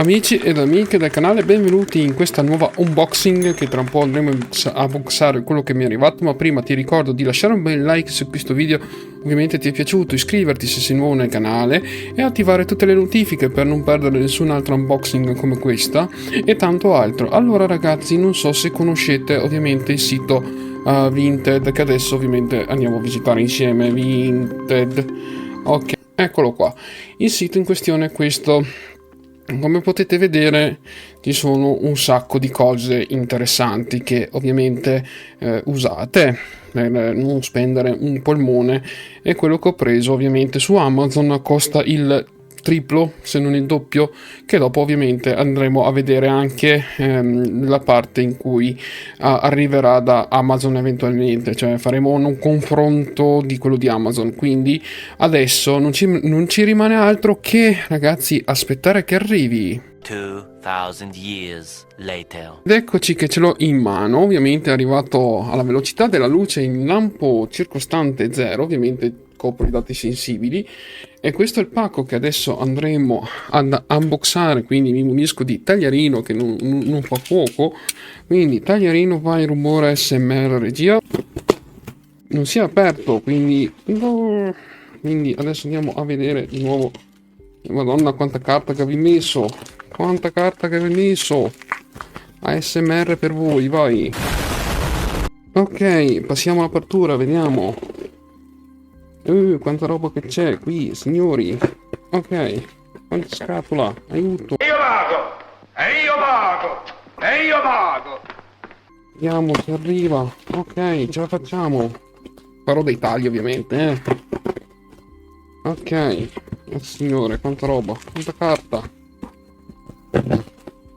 Amici ed amiche del canale, benvenuti in questa nuova unboxing che tra un po' andremo a boxare quello che mi è arrivato, ma prima ti ricordo di lasciare un bel like se questo video ovviamente ti è piaciuto, iscriverti se sei nuovo nel canale e attivare tutte le notifiche per non perdere nessun altro unboxing come questa e tanto altro. Allora ragazzi, non so se conoscete ovviamente il sito Vinted, che adesso ovviamente andiamo a visitare insieme. Vinted, ok, eccolo qua. Il sito in questione è questo. Come potete vedere ci sono un sacco di cose interessanti che ovviamente usate per non spendere un polmone, e quello che ho preso ovviamente su Amazon costa il triplo se non il doppio, che dopo ovviamente andremo a vedere anche la parte in cui arriverà da Amazon eventualmente, cioè faremo un confronto di quello di Amazon. Quindi adesso non ci rimane altro che, ragazzi, aspettare che arrivi. 2000 years later. Ed eccoci che ce l'ho in mano. Ovviamente è arrivato alla velocità della luce in lampo circostante 0, ovviamente copre i dati sensibili, e questo è il pacco che adesso andremo ad unboxare. Quindi mi munisco di tagliarino che non fa poco, quindi tagliarino, vai, rumore SMR regia, non si è aperto, quindi no. Quindi adesso andiamo a vedere di nuovo. Madonna, quanta carta che avevi messo, quanta carta che avevi messo. ASMR per voi, vai. Ok, passiamo all'apertura, vediamo. Quanta roba che c'è qui, signori. Ok, quanta scatola, aiuto. E io vado. Vediamo se arriva. Ok, ce la facciamo. Farò dei tagli ovviamente, Ok, signore, quanta roba, quanta carta.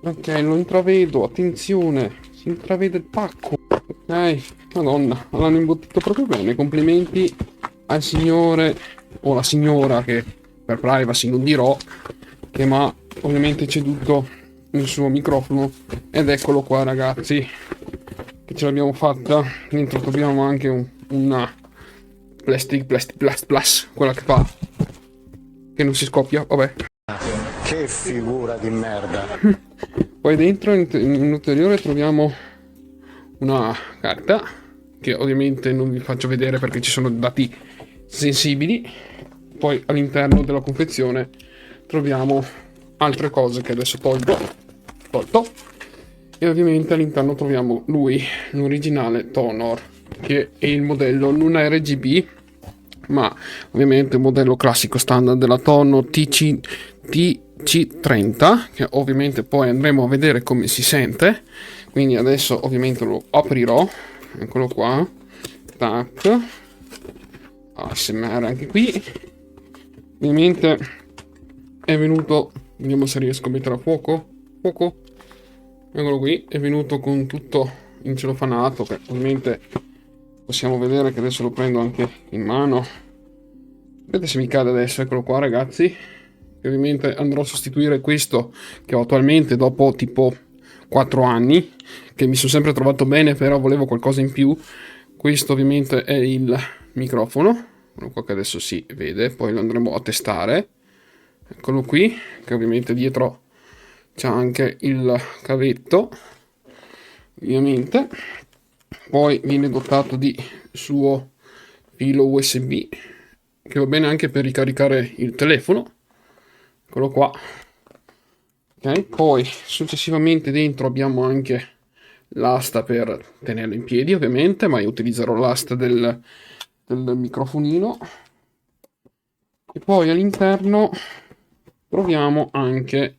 Ok, lo intravedo, attenzione, si intravede il pacco. Ok, madonna, l'hanno imbottito proprio bene. Complimenti al signore o la signora, che per privacy non dirò, che mi ha ovviamente ceduto il suo microfono. Ed eccolo qua, ragazzi, che ce l'abbiamo fatta. Dentro troviamo anche una plastic plus, quella che fa che non si scoppia, vabbè. Che figura di merda. Poi dentro in ulteriore troviamo una carta che ovviamente non vi faccio vedere perché ci sono dati sensibili. Poi all'interno della confezione troviamo altre cose che adesso tolto, e ovviamente all'interno troviamo l'originale Tonor, che è il modello non RGB, ma ovviamente il modello classico standard della Tonor TC30, che ovviamente poi andremo a vedere come si sente. Quindi adesso ovviamente lo aprirò, eccolo qua, tac, ASMR anche qui. Ovviamente è venuto, vediamo se riesco a mettere a fuoco, eccolo qui, è venuto con tutto incellofanato, che ovviamente possiamo vedere che adesso lo prendo anche in mano. Vedete se mi cade adesso, eccolo qua, ragazzi. E ovviamente andrò a sostituire questo che ho attualmente dopo tipo 4 anni, che mi sono sempre trovato bene, però volevo qualcosa in più. Questo ovviamente è il microfono, quello qua che adesso si vede, poi lo andremo a testare. Eccolo qui, che ovviamente dietro c'è anche il cavetto, ovviamente. Poi viene dotato di suo filo USB, che va bene anche per ricaricare il telefono, eccolo qua. Ok, poi successivamente dentro abbiamo anche l'asta per tenerlo in piedi ovviamente, ma io utilizzerò l'asta del microfonino. E poi all'interno troviamo anche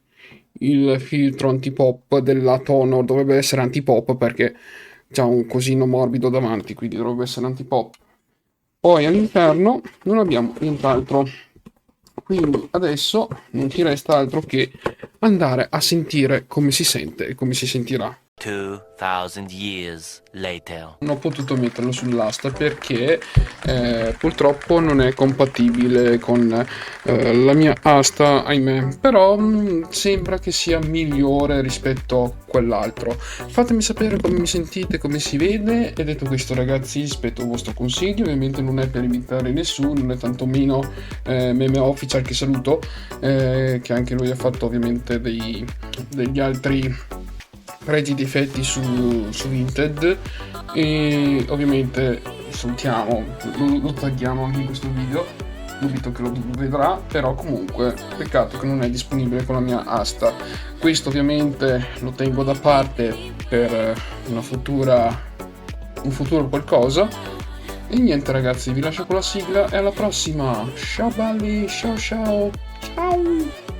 il filtro antipop della Tonor. Dovrebbe essere antipop perché c'ha un cosino morbido davanti, quindi dovrebbe essere antipop. Poi all'interno non abbiamo nient'altro, quindi adesso non ci resta altro che andare a sentire come si sente e come si sentirà. 2000 years later. Non ho potuto metterlo sull'asta perché purtroppo non è compatibile con la mia asta, ahimè. Però sembra che sia migliore rispetto a quell'altro. Fatemi sapere come mi sentite, come si vede. E detto questo, ragazzi, aspetto il vostro consiglio. Ovviamente non è per imitare nessuno, non è tantomeno Meme Official, che saluto, che anche lui ha fatto ovviamente degli altri pregi e difetti su Vinted, e ovviamente salutiamo, lo tagliamo anche in questo video, dubito che lo vedrà, però comunque peccato che non è disponibile con la mia asta. Questo ovviamente lo tengo da parte per un futuro qualcosa. E niente ragazzi, vi lascio con la sigla e alla prossima. Ciao belli, ciao ciao ciao.